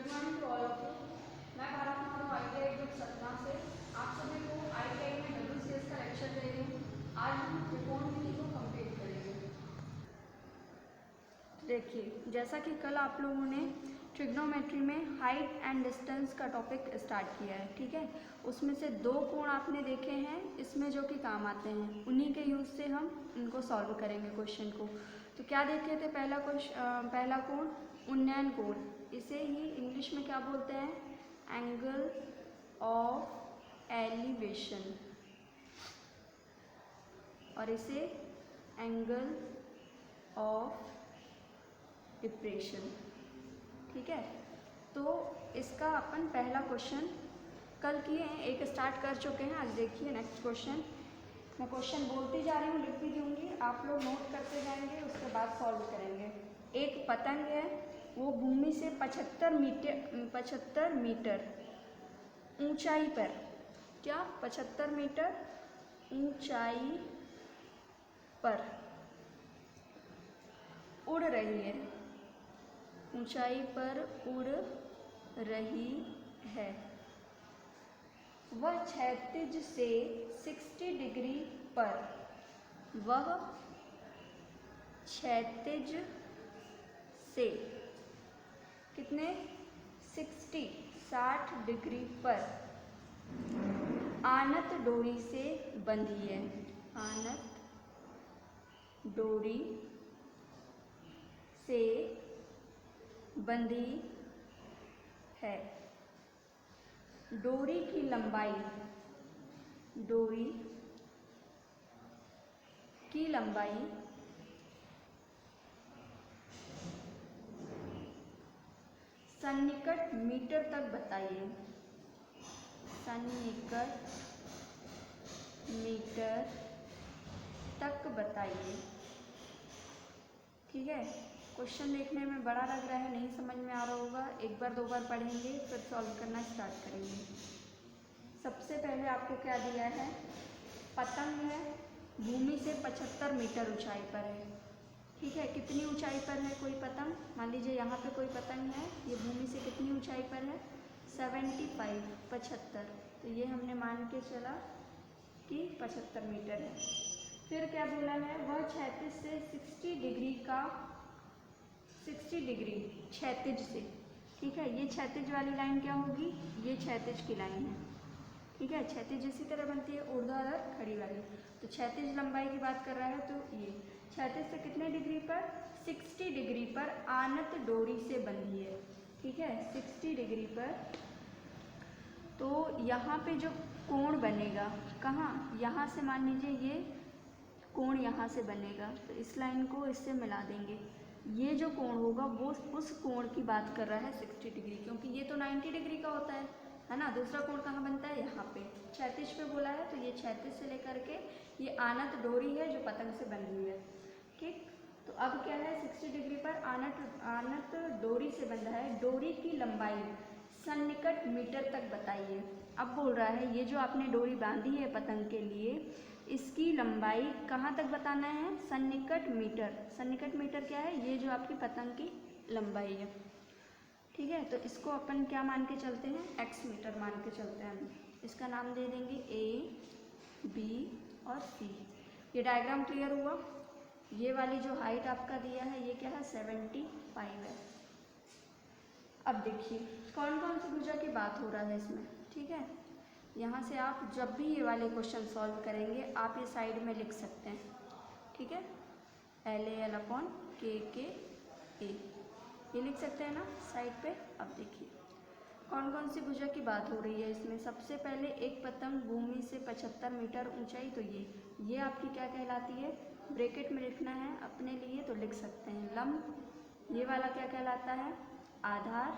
Good morning to all of you. मैं Bharat Madhav ITI group Satna से आप सभी को ITI में WCS का लेक्चर दे रही हूँ। आज हम त्रिकोणमिति को कंप्लीट करेंगे। देखिए, जैसा कि कल आप लोगों ने ट्रिग्नोमेट्री में हाइट एंड डिस्टेंस का टॉपिक स्टार्ट किया है, ठीक है। उसमें से दो कोण आपने देखे हैं इसमें जो कि काम आते हैं, उन्हीं के यूज़ से हम इनको सॉल्व करेंगे क्वेश्चन को। तो क्या देखे थे? पहला कोण उन्नयन कोण, इसे ही इंग्लिश में क्या बोलते हैं? एंगल ऑफ एलिवेशन, और इसे एंगल ऑफ डिप्रेशन, ठीक है। तो इसका अपन पहला क्वेश्चन कल किए हैं, एक स्टार्ट कर चुके हैं। आज देखिए नेक्स्ट क्वेश्चन। मैं क्वेश्चन बोलती जा रही हूँ, लिख भी दूँगी, आप लोग नोट करते जाएंगे, उसके बाद सॉल्व करेंगे। एक पतंग है, वो भूमि से 75 मीटर ऊंचाई पर, क्या 75 मीटर ऊंचाई पर उड़ रही है, ऊंचाई पर उड़ रही है। वह क्षैतिज से 60 डिग्री पर, वह क्षैतिज से कितने? 60 डिग्री पर आनत डोरी से बंधी है, आनत डोरी से बंधी है। डोरी की लंबाई, डोरी की लंबाई सन्निकट मीटर तक बताइए, सन्निकट मीटर तक बताइए, ठीक है। क्वेश्चन देखने में बड़ा लग रहा है, नहीं समझ में आ रहा होगा, एक बार दो बार पढ़ेंगे फिर सॉल्व करना स्टार्ट करेंगे। सबसे पहले आपको क्या दिया है? पतंग है, भूमि से 75 मीटर ऊंचाई पर है, ठीक है। कितनी ऊंचाई पर है कोई पतंग? मान लीजिए यहाँ पे कोई पतंग है, ये भूमि से कितनी ऊंचाई पर है? 75। तो ये हमने मान के चला कि 75 मीटर है। फिर क्या बोला है? वह क्षैतिज से 60 डिग्री का, 60 डिग्री क्षैतिज से, ठीक है। ये क्षैतिज वाली लाइन क्या होगी? ये क्षैतिज की लाइन है, ठीक है। क्षैतिज इसी तरह बनती है, ऊर्ध्वाधर खड़ी वाली। तो क्षैतिज लंबाई की बात कर रहा है, तो ये क्षैतिज से कितने डिग्री पर? 60 डिग्री पर आनत डोरी से बंधी है, ठीक है, 60 डिग्री पर। तो यहाँ पे जो कोण बनेगा, कहाँ? यहाँ से मान लीजिए ये कोण यहाँ से बनेगा, तो इस लाइन को इससे मिला देंगे। ये जो कोण होगा वो उस कोण की बात कर रहा है 60 डिग्री, क्योंकि ये तो 90 डिग्री का होता है ना। दूसरा कोण कहाँ बनता है? यहाँ पे क्षैतिज पे बोला है, तो ये क्षैतिज से लेकर के ये आनत डोरी है जो पतंग से बंधी हुई है, ठीक। तो अब क्या है? 60 डिग्री पर आनत डोरी से बंधा है। डोरी की लंबाई सन्निकट मीटर तक बताइए। अब बोल रहा है ये जो आपने डोरी बांधी है पतंग के लिए, इसकी लंबाई कहाँ तक बताना है? सन्निकट मीटर। सन्निकट मीटर क्या है? ये जो आपकी पतंग की लंबाई है, ठीक है। तो इसको अपन क्या मान के चलते हैं? x मीटर मान के चलते हैं। इसका नाम दे देंगे A, B और C। ये डायग्राम क्लियर हुआ? ये वाली जो हाइट आपका दिया है ये क्या है? 75 है। अब देखिए कौन कौन सी भुजा की बात हो रहा है इसमें, ठीक है। यहाँ से आप जब भी ये वाले क्वेश्चन सॉल्व करेंगे आप ये साइड में लिख सकते हैं, ठीक है। LAL/KKA ये लिख सकते हैं ना साइड पे। अब देखिए कौन कौन सी भुजा की बात हो रही है इसमें। सबसे पहले एक पतंग भूमि से 75 मीटर ऊंचाई, तो ये आपकी क्या कहलाती है? ब्रैकेट में लिखना है अपने लिए तो लिख सकते हैं लंब। ये वाला क्या कहलाता है? आधार।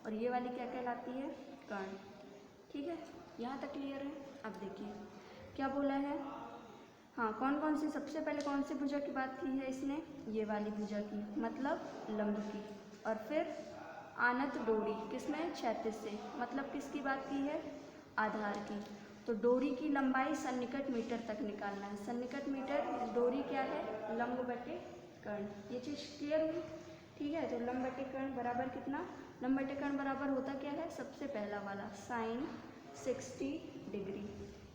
और ये वाली क्या कहलाती है? कर्ण, ठीक है। यहाँ तक क्लियर है? अब देखिए क्या बोला है। हाँ, कौन कौन सी, सबसे पहले कौन सी भुजा की बात की है इसने? ये वाली भुजा की, मतलब लंब की। और फिर आनत डोरी किसमें? क्षैतिज से, मतलब किसकी बात की है? आधार की। तो डोरी की लंबाई सन्निकट मीटर तक निकालना है। सन्निकट मीटर डोरी क्या है? लंब बटे कर्ण। ये चीज़ क्लियर हुई? ठीक है। तो लंब बटे कर्ण बराबर कितना, लंब बटे कर्ण बराबर होता क्या है, सबसे पहला वाला साइन 60 डिग्री।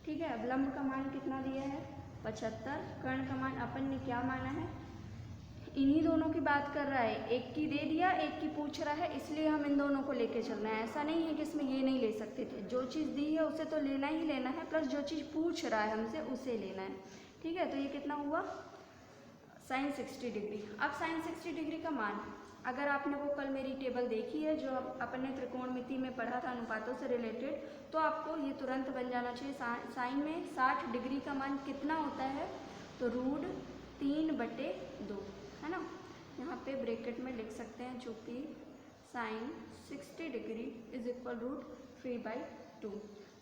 ठीक है। अब लंब का मान कितना दिया है 75, कर्ण का मान अपन ने क्या माना है, इन्हीं दोनों की बात कर रहा है, एक की दे दिया एक की पूछ रहा है, इसलिए हम इन दोनों को लेके चल रहे हैं। ऐसा नहीं है कि इसमें ये नहीं ले सकते थे, जो चीज़ दी है उसे तो लेना ही लेना है, प्लस जो चीज़ पूछ रहा है हमसे उसे लेना है। ठीक है। तो ये कितना हुआ साइन 60 डिग्री। अब साइन 60 डिग्री का मान, अगर आपने वो कल मेरी टेबल देखी है जो अपन ने त्रिकोणमिति में पढ़ा था अनुपातों से रिलेटेड, तो आपको ये तुरंत बन जाना चाहिए। साइन में 60 डिग्री का मान कितना होता है, तो √3/2 है ना। यहाँ पे ब्रैकेट में लिख सकते हैं, चूँकि साइन 60 डिग्री इज इक्वल √3/2।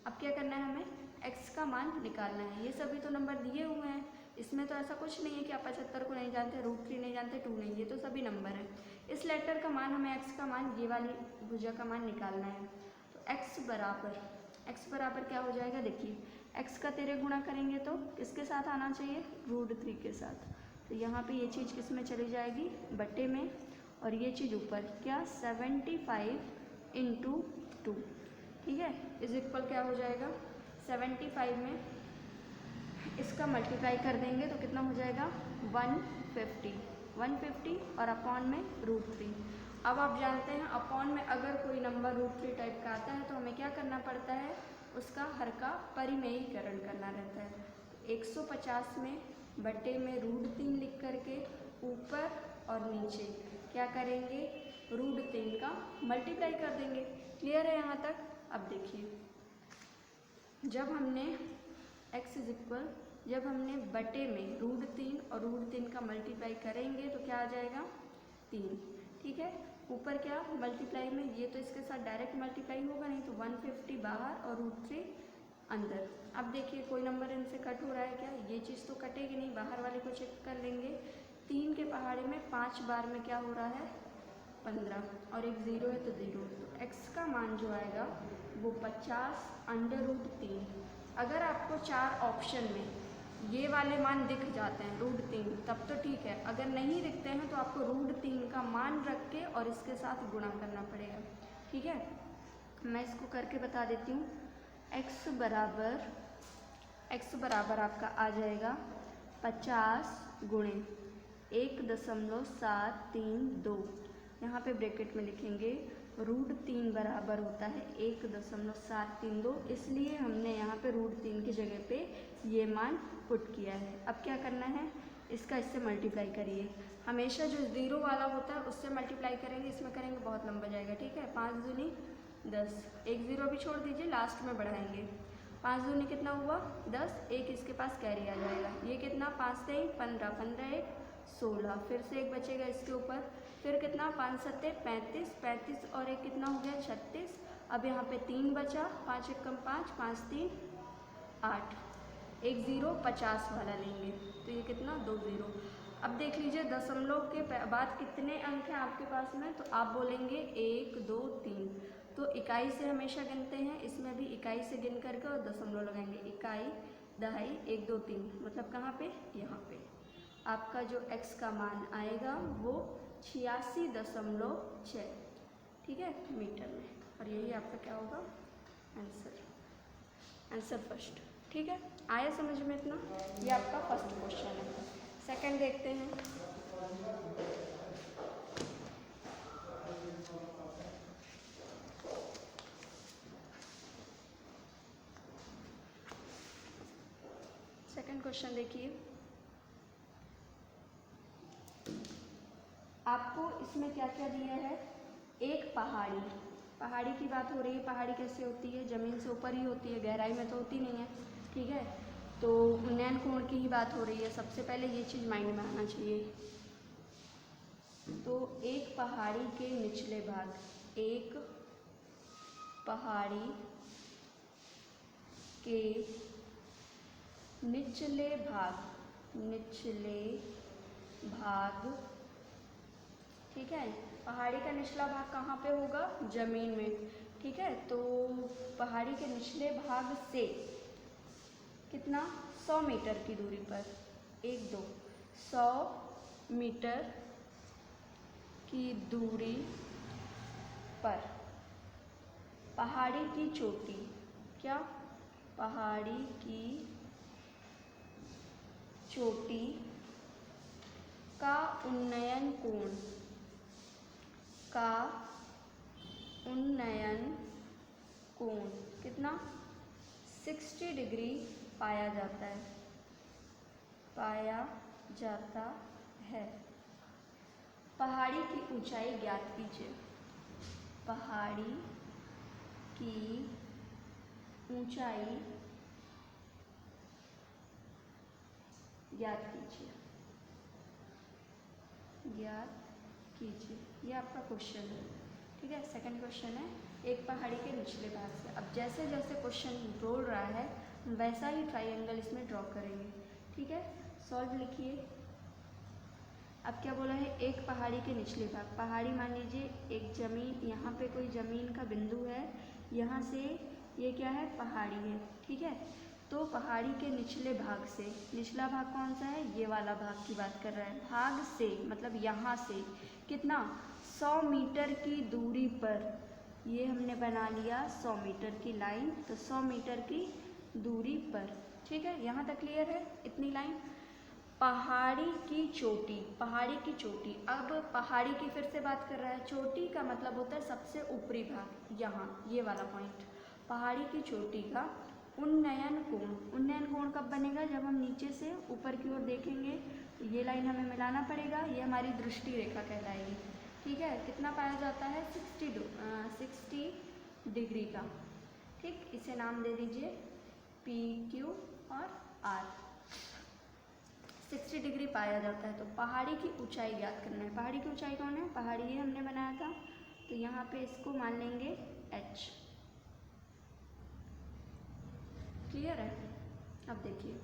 अब क्या करना है, हमें x का मान निकालना है। ये सभी तो नंबर दिए हुए हैं, इसमें तो ऐसा कुछ नहीं है कि आप 75 को नहीं जानते, √3 नहीं जानते, 2 नहीं, ये तो सभी नंबर हैं। इस लेटर का मान हमें x का मान, ये वाली भुजा का मान निकालना है। तो x बराबर क्या हो जाएगा, देखिए x का तिर्यक गुणा करेंगे तो किसके साथ आना चाहिए, √3 के साथ। तो यहाँ पे ये चीज़ किस में चली जाएगी, बटे में, और ये चीज़ ऊपर क्या 75 × 2। ठीक है। इज इक्वल क्या हो जाएगा 75 में इसका मल्टीप्लाई कर देंगे तो कितना हो जाएगा 150 और अपॉन में √3। अब आप जानते हैं अपॉन में अगर कोई नंबर √3 टाइप का आता है तो हमें क्या करना पड़ता है, उसका हर का परिमेयीकरण करना रहता है। 150 में बटे में √3 लिख करके ऊपर और नीचे क्या करेंगे, √3 का मल्टीप्लाई कर देंगे। क्लियर है यहाँ तक। अब देखिए, जब हमने जब हमने बटे में √3 और √3 का मल्टीप्लाई करेंगे तो क्या आ जाएगा 3। ठीक है। ऊपर क्या मल्टीप्लाई में, ये तो इसके साथ डायरेक्ट मल्टीप्लाई होगा नहीं, तो 150 बाहर और √3 अंदर। अब देखिए कोई नंबर इनसे कट हो रहा है क्या, ये चीज़ तो कटेगी नहीं, बाहर वाले को चेक कर लेंगे। 3 के पहाड़े में 5 बार में क्या हो रहा है 15, और एक 0 है तो 0। तो x का मान जो आएगा वो 50/√3। अगर आपको 4 ऑप्शन में ये वाले मान दिख जाते हैं √3 तब तो ठीक है, अगर नहीं दिखते हैं तो आपको √3 का मान रख के और इसके साथ गुणा करना पड़ेगा। ठीक है। मैं इसको करके बता देती हूँ। x बराबर आपका आ जाएगा 50 × 1.732। यहाँ पे ब्रैकेट में लिखेंगे √3 बराबर होता है 1.732, इसलिए हमने यहाँ पे √3 की जगह पे ये मान पुट किया है। अब क्या करना है, इसका इससे मल्टीप्लाई करिए। हमेशा जो 0 वाला होता है उससे मल्टीप्लाई करेंगे, इसमें करेंगे बहुत लंबा जाएगा। ठीक है। 5 दूनी 10, एक 0 भी छोड़ दीजिए, लास्ट में बढ़ाएंगे। 5 दूनी कितना हुआ 10, एक इसके पास कैरी आ जाएगा। ये कितना 5 से 15, 15 1 16, फिर से एक बचेगा इसके ऊपर, फिर कितना 5 7 35, 35 और एक कितना हो गया 36। अब यहाँ पे 3 बचा, 5 1 कम 5, 5 3 8, एक 0 50 वाला लेंगे तो ये कितना 2 0। अब देख लीजिए दशमलव के बाद कितने अंक हैं आपके पास में, तो आप बोलेंगे 1 2 3। तो इकाई से हमेशा गिनते हैं, इसमें भी इकाई से गिन करके और दशमलव लगाएंगे, इकाई दहाई 1 2 3, मतलब कहाँ पे, यहाँ पे आपका जो x का मान आएगा वो 86.6, ठीक है, मीटर में। और यही आपका क्या होगा आंसर फर्स्ट। ठीक है। आया समझ में इतना, ये आपका फर्स्ट क्वेश्चन है। सेकंड देखते हैं। सेकंड क्वेश्चन देखिए, आपको इसमें क्या क्या दिया है, एक पहाड़ी की बात हो रही है। पहाड़ी कैसे होती है, ज़मीन से ऊपर ही होती है, गहराई में तो होती नहीं है। ठीक है। तो उन्नयन कोण की ही बात हो रही है, सबसे पहले ये चीज़ माइंड में आना चाहिए। तो एक पहाड़ी के निचले भाग, एक पहाड़ी के निचले भाग, ठीक है। पहाड़ी का निचला भाग कहाँ पे होगा, जमीन में। ठीक है। तो पहाड़ी के निचले भाग से कितना 100 मीटर की दूरी पर, 1 2 100 मीटर की दूरी पर पहाड़ी की चोटी, क्या, पहाड़ी की चोटी का उन्नयन कोण, का उन्नयन कोण कितना, 60 डिग्री पाया जाता है, पाया जाता है। पहाड़ी की ऊंचाई ज्ञात कीजिए, पहाड़ी की ऊंचाई ज्ञात कीजिए, ज्ञात कीजिए, ये आपका क्वेश्चन है। ठीक है, सेकंड क्वेश्चन है एक पहाड़ी के निचले भाग से। अब जैसे जैसे क्वेश्चन बोल रहा है वैसा ही ट्राइंगल इसमें ड्रॉ करेंगे। ठीक है, सॉल्व लिखिए। अब क्या बोला है, एक पहाड़ी के निचले भाग, पहाड़ी मान लीजिए एक जमीन, यहाँ पे कोई ज़मीन का बिंदु है, यहाँ से ये क्या है, पहाड़ी है। ठीक है, तो पहाड़ी के निचले भाग से, निचला भाग कौन सा है, ये वाला भाग की बात कर रहा है, भाग से मतलब यहाँ से कितना, 100 मीटर की दूरी पर, ये हमने बना लिया 100 मीटर की लाइन, तो 100 मीटर की दूरी पर। ठीक है, यहाँ तक क्लियर है इतनी लाइन। पहाड़ी की चोटी, पहाड़ी की चोटी, अब पहाड़ी की फिर से बात कर रहा है, चोटी का मतलब होता है सबसे ऊपरी भाग, यहाँ ये वाला पॉइंट, पहाड़ी की चोटी का उन्नयन कोण, उन्नयन कोण कब बनेगा, जब हम नीचे से ऊपर की ओर देखेंगे, तो ये लाइन हमें मिलाना पड़ेगा, ये हमारी दृष्टि रेखा कहलाएगी। ठीक है, कितना पाया जाता है, 60 डिग्री का। ठीक, इसे नाम दे दीजिए पी क्यू और आर, 60 डिग्री पाया जाता है। तो पहाड़ी की ऊंचाई ज्ञात करना है, पहाड़ी की ऊंचाई कौन है, पहाड़ी ये हमने बनाया था, तो यहाँ पे इसको मान लेंगे h। क्लियर है। अब देखिए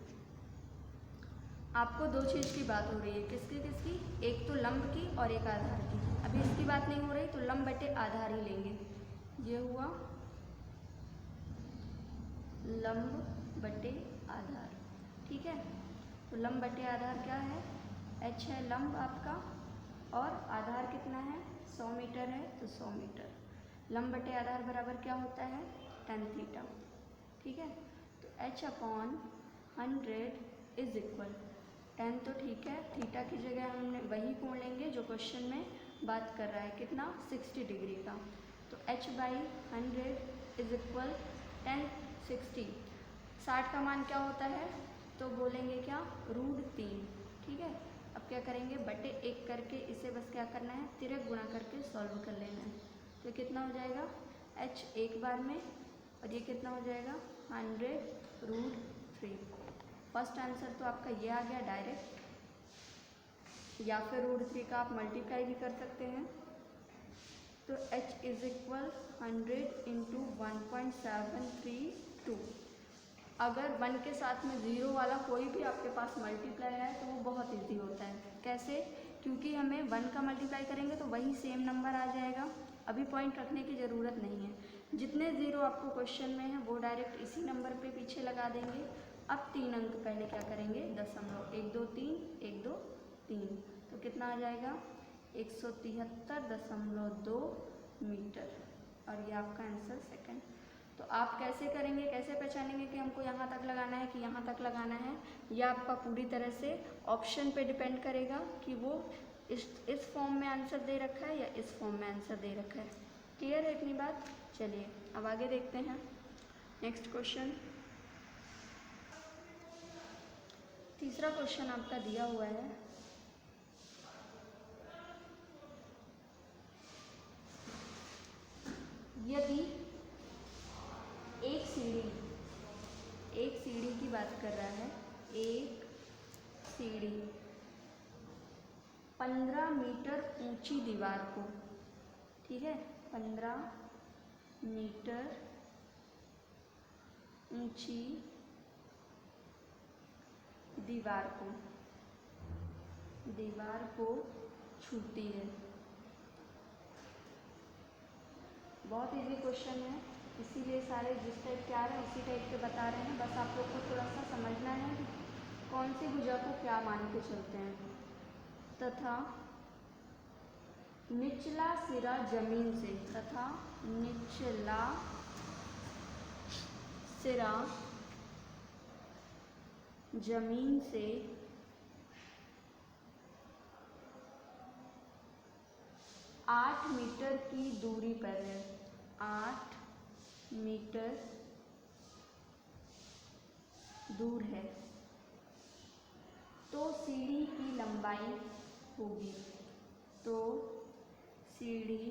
आपको दो चीज़ की बात हो रही है, किसकी किसकी, एक तो लंब की और एक आधार की। अभी इसकी बात नहीं हो रही, तो लंब बटे आधार ही लेंगे, ये हुआ लंब बटे आधार। ठीक है, तो लंब बटे आधार क्या है, h है लंब आपका, और आधार कितना है, 100 मीटर है, तो 100 मीटर। लंब बटे आधार बराबर क्या होता है, tan थीटा। ठीक है, तो h/100 इज इक्वल, tan तो ठीक है, थीटा की जगह हमने वही कोण लेंगे जो क्वेश्चन में बात कर रहा है, कितना, 60 डिग्री का। तो h/100 इज इक्वल tan 60, 60 का मान क्या होता है, तो बोलेंगे क्या, √3। ठीक है, अब क्या करेंगे, बटे 1 करके इसे बस क्या करना है, तिरक गुणा करके सॉल्व कर लेना है। तो कितना हो जाएगा, h एक बार में, और ये कितना हो जाएगा, 100√3। फर्स्ट आंसर तो आपका ये आ गया डायरेक्ट, या फिर √3 का आप मल्टीप्लाई भी कर सकते हैं। तो h इज इक्वल 100 इंटू 1.732। अगर 1 के साथ में 0 वाला कोई भी आपके पास मल्टीप्लाई है तो वो बहुत इजी होता है। कैसे, क्योंकि हमें 1 का मल्टीप्लाई करेंगे तो वही सेम नंबर आ जाएगा, अभी पॉइंट रखने की ज़रूरत नहीं है। जितने 0 आपको क्वेश्चन में है वो डायरेक्ट इसी नंबर पे पीछे लगा देंगे। अब 3 अंक पहले क्या करेंगे, दशमलव, 1 2 3 1 2 3, तो कितना आ जाएगा, 173.2 मीटर, और ये आपका आंसर सेकंड। तो आप कैसे करेंगे, कैसे पहचानेंगे कि हमको यहाँ तक लगाना है कि यहाँ तक लगाना है, यह आपका पूरी तरह से ऑप्शन पे डिपेंड करेगा कि वो इस फॉर्म में आंसर दे रखा है या इस फॉर्म में आंसर दे रखा है। क्लियर है इतनी बात। चलिए अब आगे देखते हैं नेक्स्ट क्वेश्चन। तीसरा क्वेश्चन आपका दिया हुआ है, यदि एक सीढ़ी की बात कर रहा है, एक सीढ़ी 15 मीटर ऊंची दीवार को, ठीक है, 15 मीटर ऊंची दीवार को छूती है। बहुत इजी क्वेश्चन है, इसीलिए सारे जिस टाइप के आ रहे हैं उसी टाइप के बता रहे हैं। बस आप लोग को थोड़ा सा समझना है कि कौन सी भुजा को क्या मान के चलते हैं। तथा निचला सिरा जमीन से तथा निचला सिरा जमीन से 8 मीटर की दूरी पर है। 8 मीटर दूर है तो सीढ़ी की लंबाई होगी। तो सीढ़ी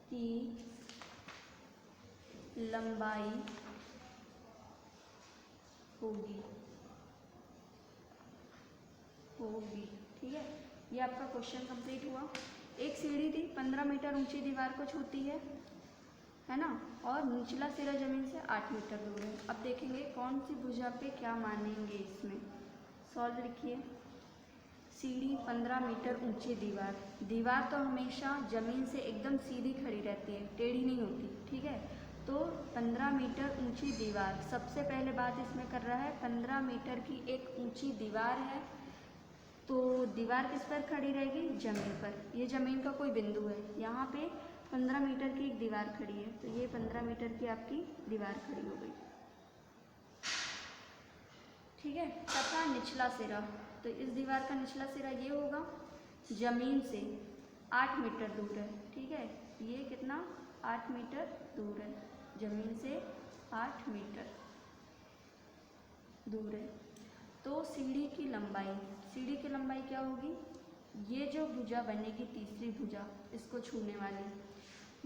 की लंबाई होगी। ठीक है, ये आपका क्वेश्चन कंप्लीट हुआ। एक सीढ़ी थी 15 मीटर ऊंची दीवार को छूती है ना, और निचला सिरा जमीन से 8 मीटर दूर है। अब देखेंगे कौन सी भुजा पे क्या मानेंगे। इसमें सॉल्व लिखिए। सीढ़ी 15 मीटर ऊंची दीवार तो हमेशा ज़मीन से एकदम सीधी खड़ी रहती है, टेढ़ी नहीं होती। ठीक है, तो 15 मीटर ऊंची दीवार, सबसे पहले बात इसमें कर रहा है 15 मीटर की एक ऊंची दीवार है, तो दीवार किस पर खड़ी रहेगी? ज़मीन पर। ये ज़मीन का कोई बिंदु है, यहाँ पे 15 मीटर की एक दीवार खड़ी है, तो ये 15 मीटर की आपकी दीवार खड़ी हो गई। ठीक है, तथा निचला सिरा, तो इस दीवार का निचला सिरा ये होगा, जमीन से 8 मीटर दूर है। ठीक है, ये कितना? 8 मीटर दूर है, जमीन से 8 मीटर दूर है। तो सीढ़ी की लंबाई क्या होगी? ये जो भुजा बनेगी, तीसरी भुजा इसको छूने वाली,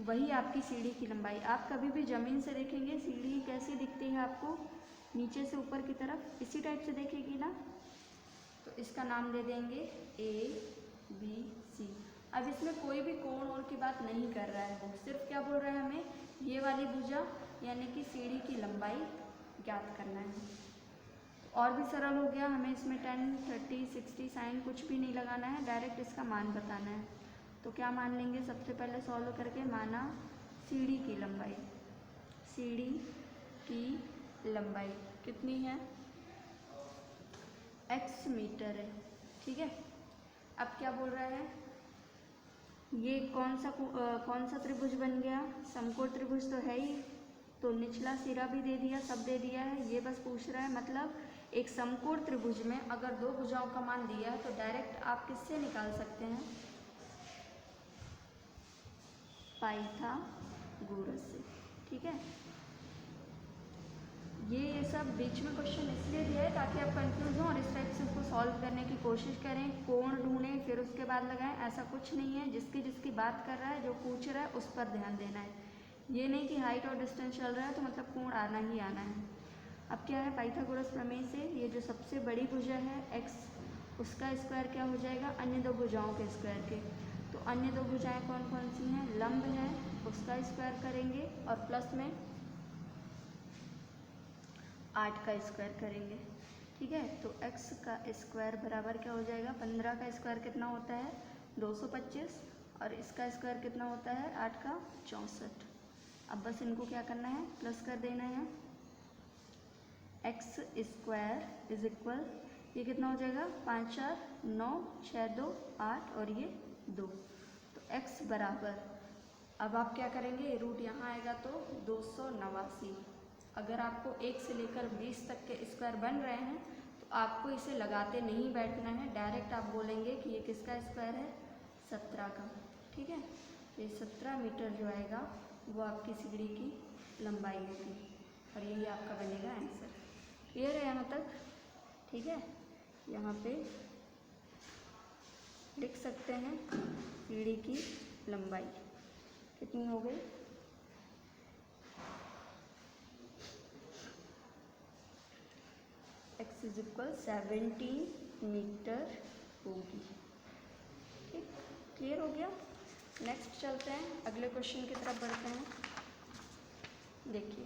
वही आपकी सीढ़ी की लंबाई। आप कभी भी ज़मीन से देखेंगे सीढ़ी कैसी दिखती है आपको? नीचे से ऊपर की तरफ इसी टाइप से देखेगी ना, तो इसका नाम दे देंगे ABC। अब इसमें कोई भी कोण और की बात नहीं कर रहा है, वो सिर्फ क्या बोल रहा है, हमें ये वाली भुजा यानी कि सीढ़ी की लंबाई ज्ञात करना है। और भी सरल हो गया, हमें इसमें 10, 30, 60 साइन कुछ भी नहीं लगाना है, डायरेक्ट इसका मान बताना है। तो क्या मान लेंगे? सबसे पहले सॉल्व करके माना सीढ़ी की लंबाई कितनी है? x मीटर है। ठीक है, अब क्या बोल रहा है? ये कौन सा त्रिभुज बन गया? समकोण त्रिभुज तो है ही, तो निचला सिरा भी दे दिया, सब दे दिया है। ये बस पूछ रहा है, मतलब एक समकोण त्रिभुज में अगर दो भुजाओं का मान दिया है तो डायरेक्ट आप किससे निकाल सकते हैं? पाइथागोरस से। ठीक है, ये सब बीच में क्वेश्चन इसलिए दिया है ताकि आप कंफ्यूज हों और इस टाइप से उसको सॉल्व करने की कोशिश करें, कोण ढूंढें फिर उसके बाद लगाएं। ऐसा कुछ नहीं है, जिसकी बात कर रहा है, जो पूछ रहा है उस पर ध्यान देना है। ये नहीं कि हाइट और डिस्टेंस चल रहा है तो मतलब कोण आना ही आना है। अब क्या है? पाइथागोरस प्रमेय से ये जो सबसे बड़ी भुजा है x, उसका स्क्वायर क्या हो जाएगा? अन्य दो भुजाओं के स्क्वायर के। तो अन्य दो भुजाएं कौन कौन सी हैं? लंब है, उसका स्क्वायर करेंगे और प्लस में 8 का स्क्वायर करेंगे। ठीक है, तो x का स्क्वायर बराबर क्या हो जाएगा? 15 का स्क्वायर कितना होता है? 225, और इसका स्क्वायर कितना होता है? 8 का 64। अब बस इनको क्या करना है? प्लस कर देना है। x स्क्वायर इज इक्वल, ये कितना हो जाएगा? 5 4 9 6 2 8 और ये 2, तो x बराबर, अब आप क्या करेंगे? रूट यहाँ आएगा तो 289। अगर आपको 1 से लेकर 20 तक के स्क्वायर बन रहे हैं तो आपको इसे लगाते नहीं बैठना है, डायरेक्ट आप बोलेंगे कि ये किसका स्क्वायर है? 17 का। ठीक है, ये 17 मीटर जो आएगा वो आपकी सीढ़ी की लंबाई होगी, और यही आपका बनेगा आंसर। क्लियर है यहाँ तक? ठीक है, यहाँ पे लिख सकते हैं सीढ़ी की लंबाई कितनी हो गई? x इज इक्वल 17 मीटर होगी। ठीक, क्लियर हो गया? नेक्स्ट चलते हैं, अगले क्वेश्चन की तरफ बढ़ते हैं। देखिए,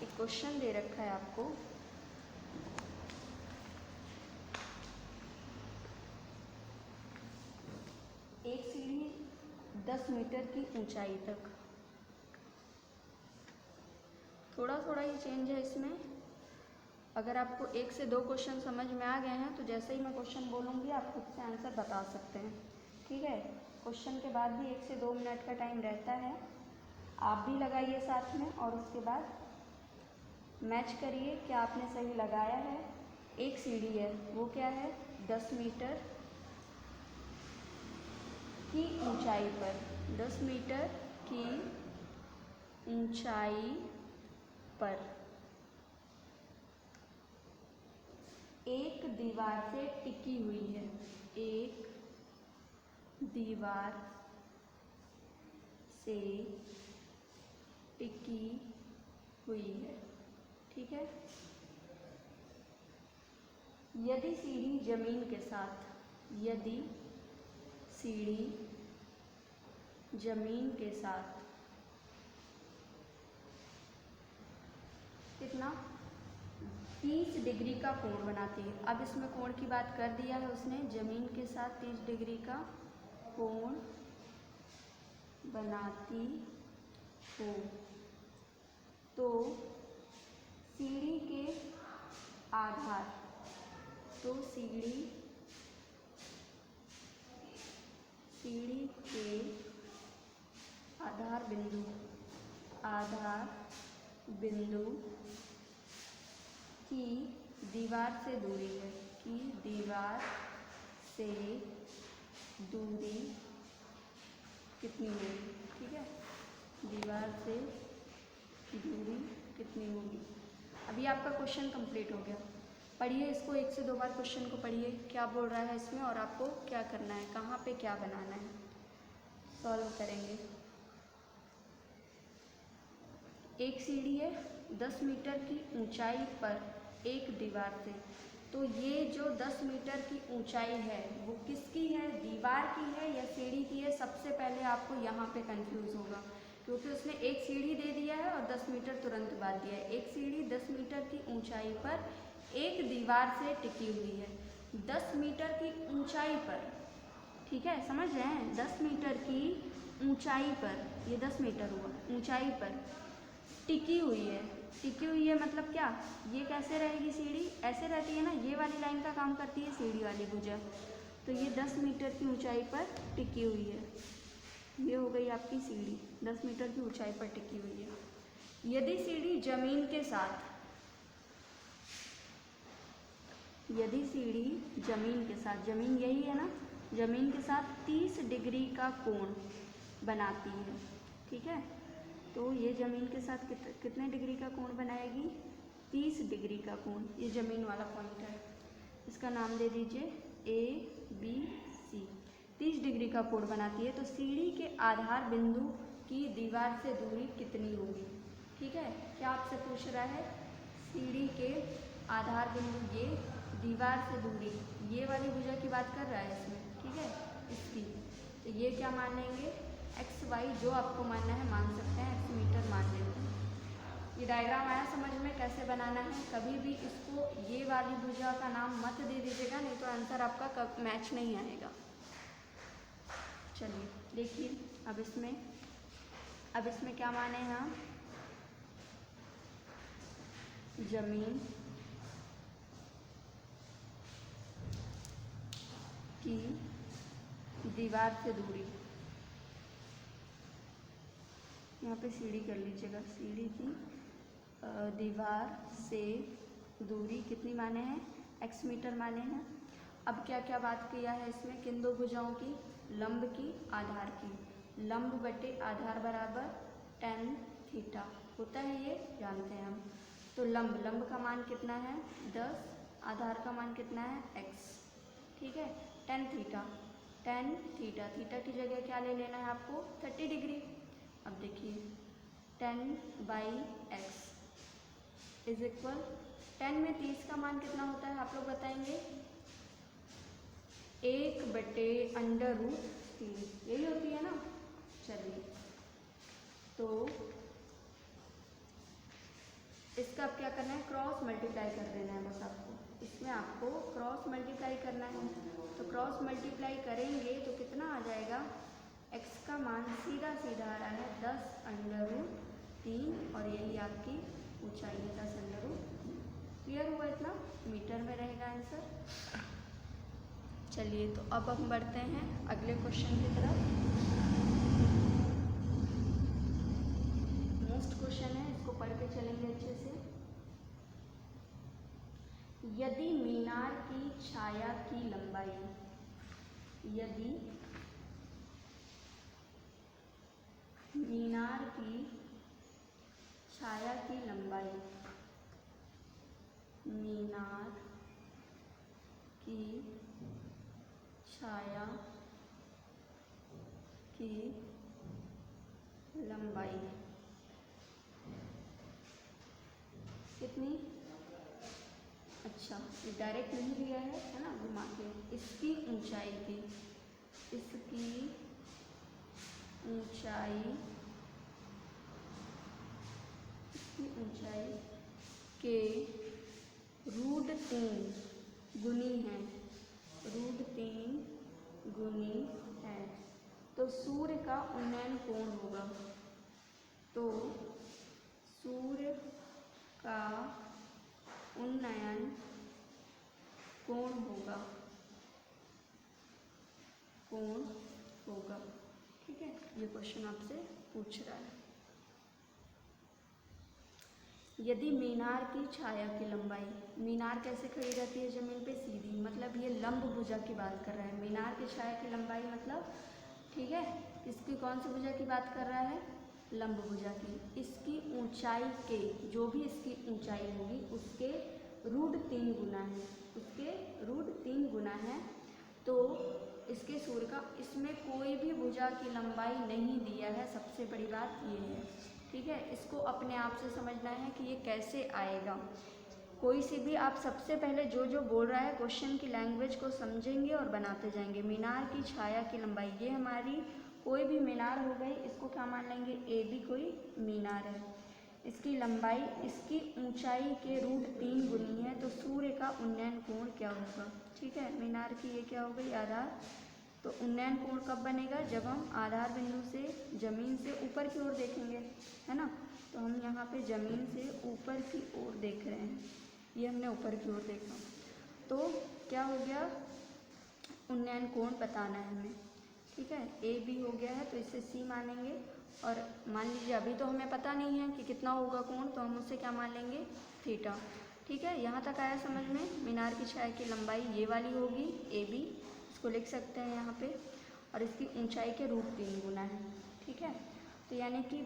एक क्वेश्चन दे रखा है आपको, एक सीढ़ी 10 मीटर की ऊंचाई तक, थोड़ा थोड़ा ही चेंज है इसमें, अगर आपको 1 से 2 क्वेश्चन समझ में आ गए हैं तो जैसे ही मैं क्वेश्चन बोलूँगी आप खुद से आंसर बता सकते हैं, ठीक है। क्वेश्चन के बाद भी 1 से 2 मिनट का टाइम रहता है, आप भी लगाइए साथ में और उसके बाद मैच करिए क्या आपने सही लगाया है। एक सीढ़ी है, वो क्या है, 10 मीटर की ऊंचाई पर, 10 मीटर की ऊंचाई पर एक दीवार से टिकी हुई है, एक दीवार से टिकी हुई है, ठीक है। यदि सीढ़ी जमीन के साथ, यदि सीढ़ी जमीन के साथ कितना 30 डिग्री का कोण बनाती है। अब इसमें कोण की बात कर दिया है उसने, जमीन के साथ 30 डिग्री का कोण बनाती हो तो सीढ़ी के आधार, तो सीढ़ी के आधार बिंदु की दीवार से दूरी है, की दीवार से दूरी कितनी होगी, ठीक है। दीवार से दूरी कितनी होगी। अभी आपका क्वेश्चन कंप्लीट हो गया। पढ़िए इसको 1 से 2 बार, क्वेश्चन को पढ़िए क्या बोल रहा है इसमें और आपको क्या करना है, कहाँ पे क्या बनाना है, सॉल्व करेंगे। एक सीढ़ी है 10 मीटर की ऊंचाई पर एक दीवार से, तो ये जो 10 मीटर की ऊंचाई है वो किसकी है, दीवार की है या सीढ़ी की है। सबसे पहले आपको यहाँ पे कंफ्यूज होगा क्योंकि उसने एक सीढ़ी दे दिया है और 10 मीटर तुरंत बाद दिया है। एक सीढ़ी 10 मीटर की ऊंचाई पर एक दीवार से टिकी हुई है, 10 मीटर की ऊंचाई पर, ठीक है, समझ रहे हैं। 10 मीटर की ऊंचाई पर, ये 10 मीटर हुआ, ऊंचाई पर टिकी हुई है। टिकी हुई है मतलब क्या, ये कैसे रहेगी सीढ़ी, ऐसे रहती है ना, ये वाली लाइन का काम करती है सीढ़ी वाली भुजा। तो ये 10 मीटर की ऊंचाई पर टिकी हुई है, ये हो गई आपकी सीढ़ी, 10 मीटर की ऊंचाई पर टिकी हुई है। यदि सीढ़ी जमीन के साथ, यदि सीढ़ी जमीन के साथ, जमीन यही है ना, जमीन के साथ 30 डिग्री का कोण बनाती है, ठीक है। तो ये ज़मीन के साथ कितने डिग्री का कोण बनाएगी, 30 डिग्री का कोण। ये ज़मीन वाला पॉइंट है, इसका नाम दे दीजिए ABC। 30 डिग्री का कोण बनाती है तो सीढ़ी के आधार बिंदु की दीवार से दूरी कितनी होगी, ठीक है। क्या आपसे पूछ रहा है, सीढ़ी के आधार बिंदु, ये दीवार से दूरी, ये वाली भुजा की बात कर रहा है इसमें, ठीक है, इसकी। तो ये क्या मान लेंगे, XY, जो आपको मानना है मान सकते हैं, x मीटर मान लेते हैं। ये डायग्राम आया समझ में कैसे बनाना है। कभी भी इसको ये वाली भुजा का नाम मत दे दीजिएगा, नहीं तो आंसर आपका मैच नहीं आएगा। चलिए देखिए अब इसमें क्या माने हैं हम, जमीन की दीवार से दूरी, यहाँ पे सीढ़ी कर लीजिएगा, सीढ़ी की दीवार से दूरी कितनी माने हैं, x मीटर माने हैं। अब क्या क्या बात किया है इसमें, किन दो भुजाओं की, लंब की, आधार की। लंब बटे आधार बराबर tan थीटा होता है, ये जानते हैं हम। तो लंब का मान कितना है 10, आधार का मान कितना है x, ठीक है। tan थीटा, थीटा की जगह क्या ले लेना है आपको, 30 डिग्री। अब देखिए 10/x इज इक्वल, 10 में 30 का मान कितना होता है आप लोग बताएंगे, 1/√3, यही होती है ना। चलिए तो इसका अब क्या करना है, क्रॉस मल्टीप्लाई कर देना है बस आपको, इसमें आपको क्रॉस मल्टीप्लाई करना है। तो क्रॉस मल्टीप्लाई करेंगे तो कितना आ जाएगा, x का मान सीधा आ रहा है 10√3 और यही आपकी ऊंचाई है 10√3। क्लियर हुआ इतना? मीटर में रहेगा आंसर। चलिए तो अब हम बढ़ते हैं अगले क्वेश्चन की तरफ। मोस्ट क्वेश्चन है, इसको पढ़ के चलेंगे अच्छे से। यदि मीनार की छाया की लंबाई, यदि मीनार की छाया की लंबाई, मीनार की छाया की लंबाई कितनी? अच्छा, ये डायरेक्ट नहीं दिया है ना, घुमा के। इसकी ऊंचाई की, इसकी ऊंचाई, इसकी ऊंचाई के √3 गुनी है, √3 गुनी है, तो सूर्य का उन्नयन कोण होगा। तो सूर्य का उन्नयन कोण होगा, कोण होगा। ठीक है, ये क्वेश्चन आपसे पूछ रहा है। यदि मीनार की छाया की लंबाई, मीनार कैसे खड़ी रहती है जमीन पे? सीधी, मतलब ये लंब भुजा की बात कर रहा है। मीनार की छाया की लंबाई मतलब, ठीक है, इसकी कौन सी भुजा की बात कर रहा है? लंब भुजा की। इसकी ऊंचाई के, जो भी इसकी ऊंचाई होगी उसके √3 गुना है, उसके √3 गुना है। तो इसके सूर्य का, इसमें कोई भी भुजा की लंबाई नहीं दिया है, सबसे बड़ी बात ये है। ठीक है, इसको अपने आप से समझना है कि ये कैसे आएगा। कोई सी भी आप सबसे पहले जो जो बोल रहा है क्वेश्चन की लैंग्वेज को समझेंगे और बनाते जाएंगे। मीनार की छाया की लंबाई, ये हमारी कोई भी मीनार हो गई, इसको क्या मान लेंगे? ए भी कोई मीनार है। इसकी लंबाई इसकी ऊंचाई के √3 गुनी है, तो सूर्य का उन्नयन कोण क्या होगा? ठीक है, मीनार की ये क्या हो गई? आधार। तो उन्नयन कोण कब बनेगा? जब हम आधार बिंदु से जमीन से ऊपर की ओर देखेंगे, है ना। तो हम यहाँ पे जमीन से ऊपर की ओर देख रहे हैं, ये हमने ऊपर की ओर देखा, तो क्या हो गया? उन्नयन कोण बताना है हमें। ठीक है, ए बी हो गया है, तो इसे सी मानेंगे। और मान लीजिए अभी तो हमें पता नहीं है कि कितना होगा कोण, तो हम उससे क्या मान लेंगे? थीटा। ठीक है, यहाँ तक आया समझ में? मीनार की छाया की लंबाई ये वाली होगी, ए बी, इसको लिख सकते हैं यहाँ पे, और इसकी ऊंचाई के √3 गुना है। ठीक है, तो यानी कि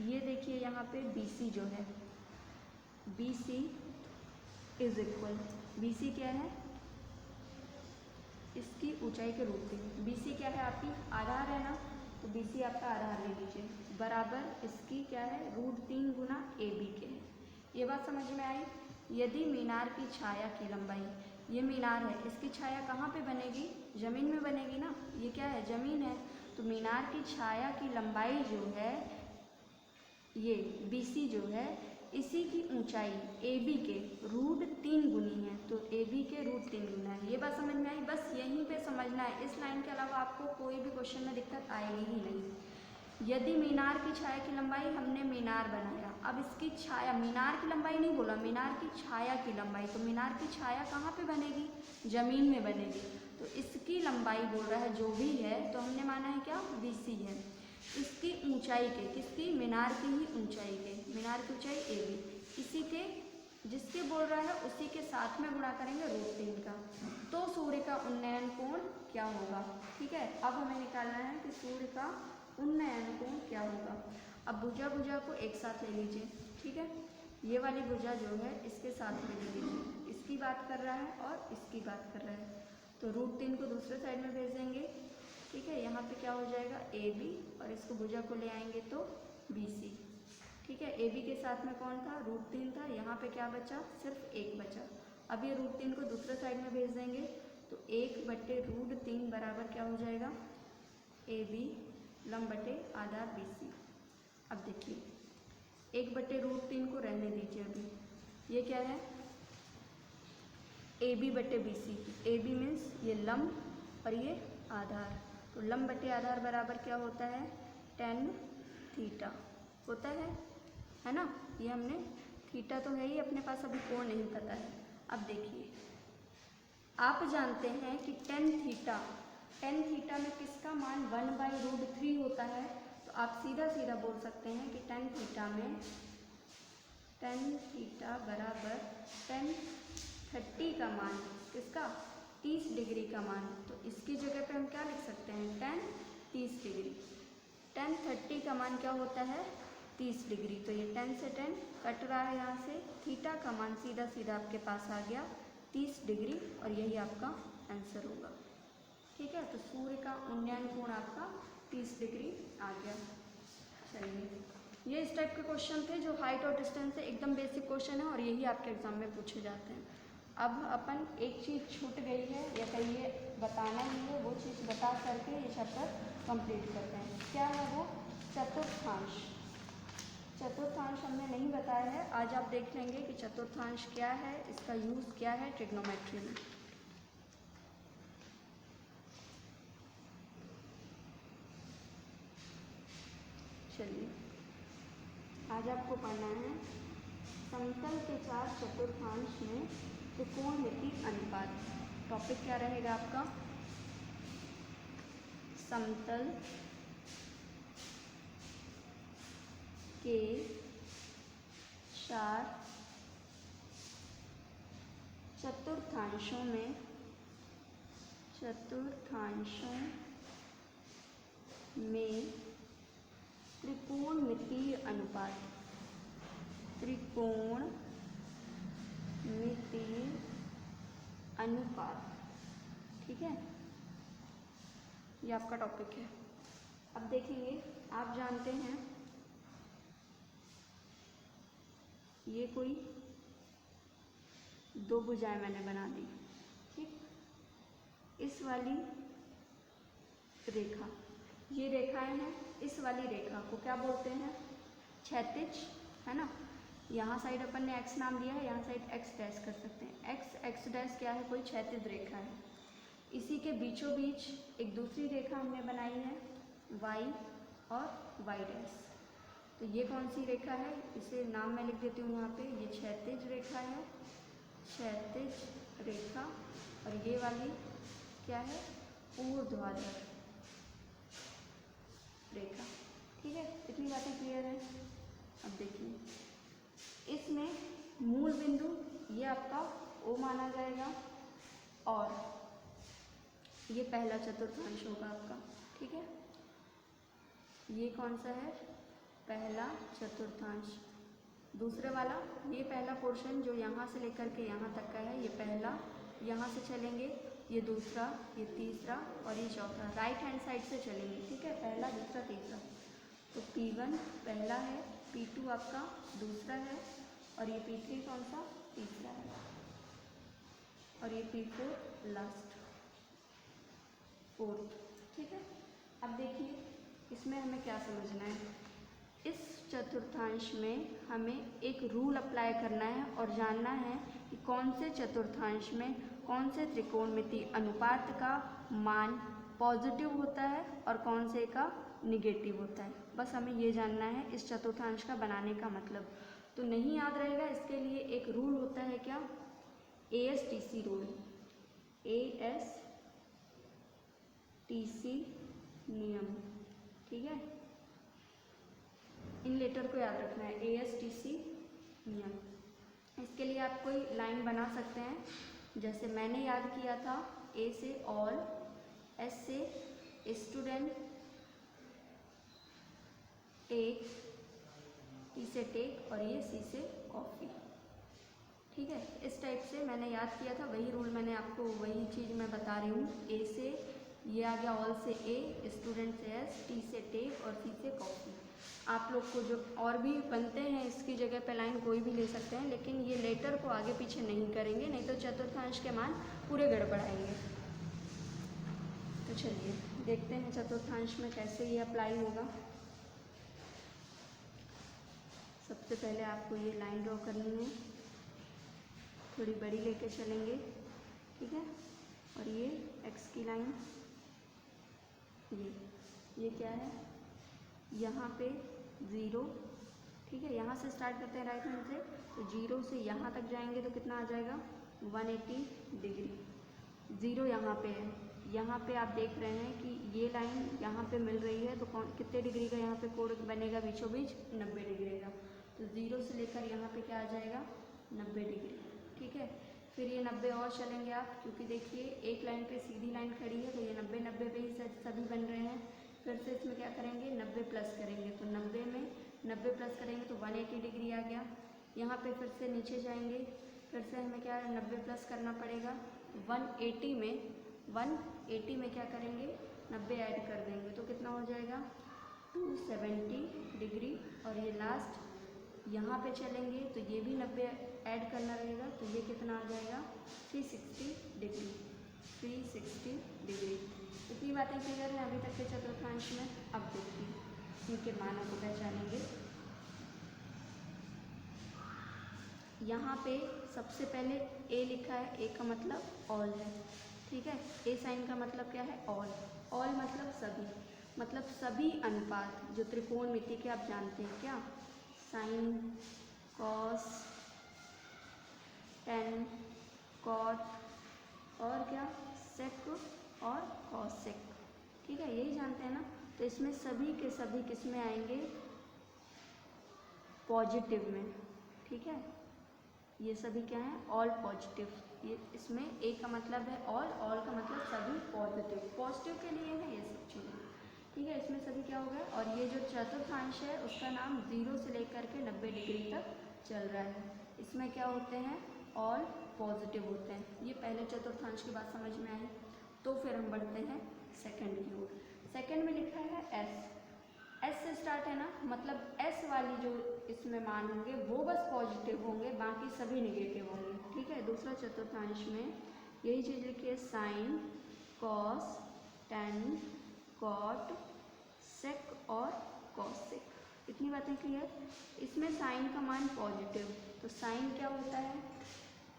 ये देखिए यहाँ पे बी सी जो है, B C is equal, B C क्या है? इसकी ऊंचाई के √3। बी सी क्या है आपकी? आधार है ना, तो बी सी आपका आधार ले लीजिए, बराबर इसकी क्या है? √3 गुना ए बी के है। ये बात समझ में आई? यदि मीनार की छाया की लंबाई, ये मीनार है, इसकी छाया कहाँ पे बनेगी? जमीन में बनेगी ना, ये क्या है? जमीन है। तो मीनार की छाया की लंबाई जो है, ये बी सी जो है, इसी की ऊंचाई ए बी के √3 गुनी है, तो ए बी के √3 गुना है। ये बात समझ में आई? बस यहीं पे समझना है, इस लाइन के अलावा आपको कोई भी क्वेश्चन में दिक्कत आएगी ही नहीं। यदि मीनार की छाया की लंबाई, हमने मीनार बनाया, अब इसकी छाया, मीनार की लंबाई नहीं बोला, मीनार की छाया की लंबाई, तो मीनार की छाया कहाँ पे बनेगी? जमीन में बनेगी। तो इसकी लंबाई बोल रहा है जो भी है, तो हमने माना है क्या? बी सी है। इसकी ऊंचाई के, किसकी? मीनार की ही ऊंचाई के, मीनार की ऊंचाई ए बी, इसी के, जिसके बोल रहा है उसी के साथ में गुणा करेंगे √3 का, तो सूर्य का उन्नयन कोण क्या होगा? ठीक है, अब हमें निकालना है कि सूर्य का उन्नयन कोण क्या होगा। अब भुजा भुजा को एक साथ ले लीजिए। ठीक है, ये वाली भुजा जो है इसके साथ में ले लीजिए, इसकी बात कर रहा है और इसकी बात कर रहा है, तो √3 को दूसरे साइड में भेज देंगे। ठीक है, यहाँ पे क्या हो जाएगा? ए बी, और इसको भुजा को ले आएंगे तो बी सी। ठीक है, ए बी के साथ में कौन था? √3 था, यहाँ पे क्या बचा? सिर्फ 1 बचा। अब ये √3 को दूसरे साइड में भेज देंगे, तो 1/√3 बराबर क्या हो जाएगा? ए बी लंब बटे आधार बी सी। अब देखिए 1/√3 को रहने दीजिए अभी, ये क्या है? ए बी बटे B C. A B means ये लंब और ये आधार, तो लंब बटे आधार बराबर क्या होता है? tan थीटा होता है ना, ये हमने थीटा तो है ही अपने पास, अभी कोण नहीं पता है। अब देखिए, आप जानते हैं कि टेन थीटा में किसका मान 1/√3 होता है, तो आप सीधा सीधा बोल सकते हैं कि टेन थीटा बराबर टेन 30 का मान, किसका, 30 डिग्री का मान। तो इसकी जगह पे हम क्या लिख सकते हैं, टेन 30 डिग्री। टेन 30 का मान क्या होता है, 30 डिग्री। तो ये 10 से 10 कट रहा है यहाँ से, थीटा का मान सीधा सीधा आपके पास आ गया 30 डिग्री, और यही आपका आंसर होगा। ठीक है, तो सूर्य का उन्नयन कोण आपका 30 डिग्री आ गया। चलिए, ये इस टाइप के क्वेश्चन थे जो हाइट और डिस्टेंस से एकदम बेसिक क्वेश्चन है, और यही आपके एग्जाम में पूछे जाते हैं। अब अपन एक चीज़ छूट गई है, या कहिए बताना ही है, वो चीज़ बता करके ये चैप्टर कंप्लीट करते हैं। क्या है वो, चतुर्थांश। चतुर्थांश हमने नहीं बताया है, आज आप देख लेंगे कि चतुर्थांश क्या है, इसका यूज़ क्या है ट्रिग्नोमेट्री में। चलिए, आज आपको पढ़ना है समतल के चार चतुर्थांश में त्रिकोणमिति अनुपात। टॉपिक क्या रहेगा आपका, समतल के चार चतुर्थांशों में त्रिकोणमितीय अनुपात। त्रिकोणमितीय अनुपात, ठीक है, ये आपका टॉपिक है। अब देखेंगे, आप जानते हैं ये कोई दो भुजाएं मैंने बना दी, ठीक। इस वाली रेखा, ये रेखाएं हैं, इस वाली रेखा को क्या बोलते हैं, क्षैतिज, है ना। यहाँ साइड अपन ने x नाम लिया है, यहाँ साइड x डैश कर सकते हैं। x डैश क्या है, कोई क्षैतिज रेखा है। इसी के बीचों बीच एक दूसरी रेखा हमने बनाई है y और y डैश। तो ये कौन सी रेखा है, इसे नाम मैं लिख देती हूँ यहाँ पे, ये क्षैतिज रेखा है, क्षैतिज रेखा। और ये वाली क्या है, ऊर्ध्वाधर रेखा। ठीक है, इतनी बातें क्लियर है। अब देखिए, इसमें मूल बिंदु ये आपका O माना जाएगा, और ये पहला चतुर्थांश होगा आपका, ठीक है। ये कौन सा है, पहला चतुर्थांश। दूसरे वाला, ये पहला पोर्शन जो यहाँ से लेकर के यहाँ तक का है, ये पहला, यहाँ से चलेंगे, ये दूसरा, ये तीसरा और ये चौथा, राइट हैंड साइड से चलेंगे, ठीक है, पहला दूसरा तीसरा। तो P1 पहला है, P2 आपका दूसरा है, और ये P3 कौन सा, तीसरा है, और ये P4 लास्ट, फोर्थ, ठीक है। अब देखिए, इसमें हमें क्या समझना है, इस चतुर्थांश में हमें एक रूल अप्लाई करना है और जानना है कि कौन से चतुर्थांश में कौन से त्रिकोणमितीय अनुपात का मान पॉजिटिव होता है और कौन से का निगेटिव होता है। बस हमें ये जानना है इस चतुर्थांश का बनाने का मतलब। तो नहीं याद रहेगा, इसके लिए एक रूल होता है क्या, ASTC रूल, ASTC नियम, ठीक है। इन लेटर को याद रखना है, ASTC नियम। इसके लिए आप कोई लाइन बना सकते हैं, जैसे मैंने याद किया था, A से ऑल, S से स्टूडेंट, टेक, T से टेक, और ये C से कॉफ़ी, ठीक है। इस टाइप से मैंने याद किया था, वही रूल मैंने आपको, वही चीज़ मैं बता रही हूँ। A से ये आ गया, ऑल से A, स्टूडेंट से S, T से टेक और C से कॉफ़ी। आप लोग को जो और भी बनते हैं इसकी जगह पे लाइन कोई भी ले सकते हैं, लेकिन ये लेटर को आगे पीछे नहीं करेंगे, नहीं तो चतुर्थांश के मान पूरे गड़बड़ाएंगे। तो चलिए देखते हैं चतुर्थांश में कैसे ये अप्लाई होगा। सबसे पहले आपको ये लाइन ड्रॉ करनी है, थोड़ी बड़ी लेके चलेंगे, ठीक है। और ये x की लाइन, ये क्या है, यहाँ पे 0, ठीक है, यहाँ से स्टार्ट करते हैं राइट हैंड से, तो 0 से यहाँ तक जाएंगे तो कितना आ जाएगा 180 डिग्री। 0 यहाँ पे है, यहाँ पे आप देख रहे हैं कि ये लाइन यहाँ पे मिल रही है, तो कितने डिग्री का यहाँ पे कोण बनेगा बीचों बीच 90 डिग्री का। तो 0 से लेकर यहाँ पे क्या आ जाएगा 90 डिग्री। ठीक है, फिर ये 90 और चलेंगे आप, क्योंकि देखिए एक लाइन पे सीधी लाइन खड़ी है, तो ये 90 पे ही सभी बन रहे हैं। फिर से इसमें क्या करेंगे 90 प्लस करेंगे, तो 90 में 90 प्लस करेंगे तो 180 डिग्री आ गया। यहाँ पे फिर से नीचे जाएंगे, फिर से हमें क्या 90 प्लस करना पड़ेगा, 180 में क्या करेंगे 90 ऐड कर देंगे, तो कितना हो जाएगा 270 डिग्री। और ये लास्ट यहाँ पे चलेंगे तो ये भी 90 ऐड करना रहेगा, तो ये कितना आ जाएगा 360 डिग्री। 360 डिग्री। इतनी बातें क्लियर हैं अभी तक के चतुर्थांश में। अब देखिए इनके मानों को पहचानेंगे। यहाँ पे सबसे पहले ए लिखा है, ए का मतलब ऑल है। ठीक है, ए साइन का मतलब क्या है ऑल। ऑल मतलब सभी, मतलब सभी अनुपात जो त्रिकोणमिति के आप जानते हैं क्या, साइन, कॉस, टेन, कॉट और क्या सेक और कॉसेक। ठीक है, यही जानते हैं ना। तो इसमें सभी के सभी किस में आएंगे पॉजिटिव में। ठीक है, ये सभी क्या हैं ऑल पॉजिटिव। ये इसमें ए का मतलब है ऑल का मतलब सभी पॉजिटिव, पॉजिटिव के लिए है ये सब चीज़ें। ठीक है, इसमें सभी क्या हो गया। और ये जो चतुर्थांश है उसका नाम 0 से लेकर के 90 डिग्री तक चल रहा है। इसमें क्या होते हैं ऑल पॉजिटिव होते हैं। ये पहले चतुर्थांश की बात समझ में आई। तो फिर हम बढ़ते हैं सेकंड की ओर। सेकंड में लिखा है एस। एस से स्टार्ट है ना, मतलब एस वाली जो इसमें मान होंगे वो बस पॉजिटिव होंगे, बाकी सभी नेगेटिव होंगे। ठीक है, दूसरा चतुर्थांश में यही चीज़ लिखी है साइन, कॉस, टेन, कॉट, सेक और कॉसेक। इतनी बातें क्लियर। इसमें साइन का मान पॉजिटिव, तो साइन क्या होता है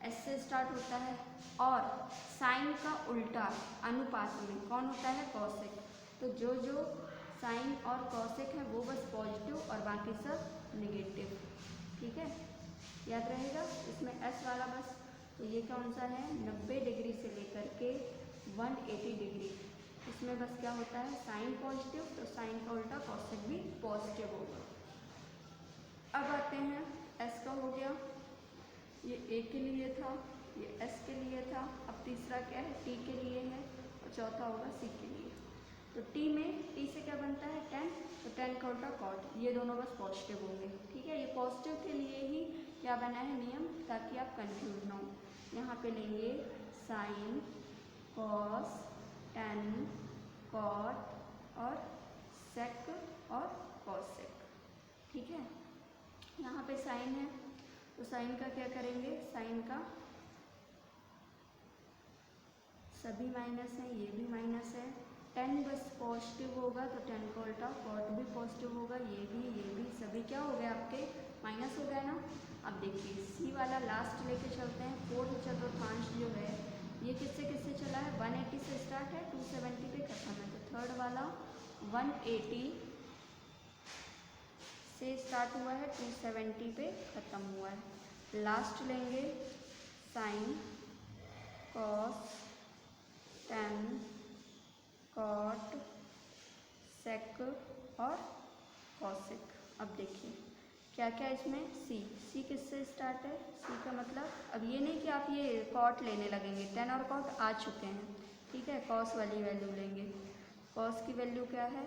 एस से स्टार्ट होता है, और साइन का उल्टा अनुपात में कौन होता है कॉसेक। तो जो साइन और कॉसेक है वो बस पॉजिटिव और बाकी सब नेगेटिव। ठीक है, याद रहेगा इसमें एस वाला बस। तो ये कौन सा है 90 डिग्री से लेकर के 180 डिग्री। इसमें बस क्या होता है साइन पॉजिटिव, तो साइन का उल्टा कॉसेक भी पॉजिटिव होगा। अब आते हैं एस का हो गया, ये ए के लिए था, ये एस के लिए था। अब तीसरा क्या है टी के लिए है, और चौथा होगा सी के लिए। तो टी से क्या बनता है 10, तो 10 का उल्टा कॉट। ये दोनों बस पॉजिटिव होंगे। ठीक है, ये पॉजिटिव के लिए ही क्या बना है नियम, ताकि आप कंफ्यूज ना हो। यहाँ पे लेंगे साइन, कॉस, टेन, कॉट और सेक और कॉसेक। ठीक है, यहाँ पे साइन है, तो साइन का क्या करेंगे, साइन का सभी माइनस है, ये भी माइनस है। 10 बस पॉजिटिव होगा, तो 10 का उल्टा कॉट भी पॉजिटिव होगा, ये भी सभी क्या हो गए आपके माइनस हो गया ना। अब देखिए सी वाला लास्ट लेके चलते हैं। फोर्थ चतुर्थांश जो है ये किससे चला है 180 से स्टार्ट है, 270 पे खत्म है। तो थर्ड वाला 180 से स्टार्ट हुआ है, 270 पे ख़त्म हुआ है। लास्ट लेंगे साइन, कॉस, टेन, कॉट, सेक और कॉसेक। अब देखिए क्या क्या इसमें सी किससे स्टार्ट है, सी का मतलब अब ये नहीं कि आप ये कॉट लेने लगेंगे, 10 और कॉट आ चुके हैं। ठीक है, कॉस वाली वैल्यू लेंगे। कॉस की वैल्यू क्या है,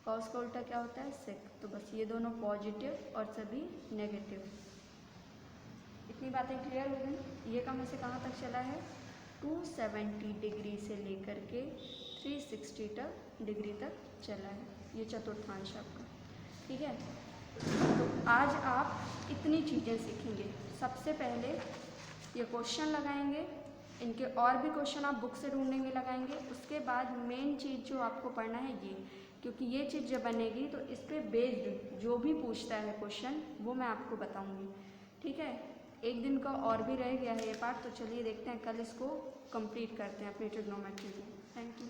कॉस का उल्टा क्या होता है सेक। तो बस ये दोनों पॉजिटिव और सभी नेगेटिव। इतनी बातें क्लियर हो गई। ये कहाँ से कहाँ तक चला है 270 डिग्री से लेकर के 360 डिग्री तक चला है ये चतुर्थांश आपका। ठीक है, तो आज आप इतनी चीज़ें सीखेंगे। सबसे पहले ये क्वेश्चन लगाएंगे, इनके और भी क्वेश्चन आप बुक से ढूंढेंगे लगाएंगे। उसके बाद मेन चीज़ जो आपको पढ़ना है ये, क्योंकि ये चीज़ जब बनेगी तो इस पर बेस्ड जो भी पूछता है क्वेश्चन वो मैं आपको बताऊंगी। ठीक है, एक दिन का और भी रह गया है ये पार्ट, तो चलिए देखते हैं कल इसको कंप्लीट करते हैं अपनी ट्रिग्नोमेट्री को। Thank you.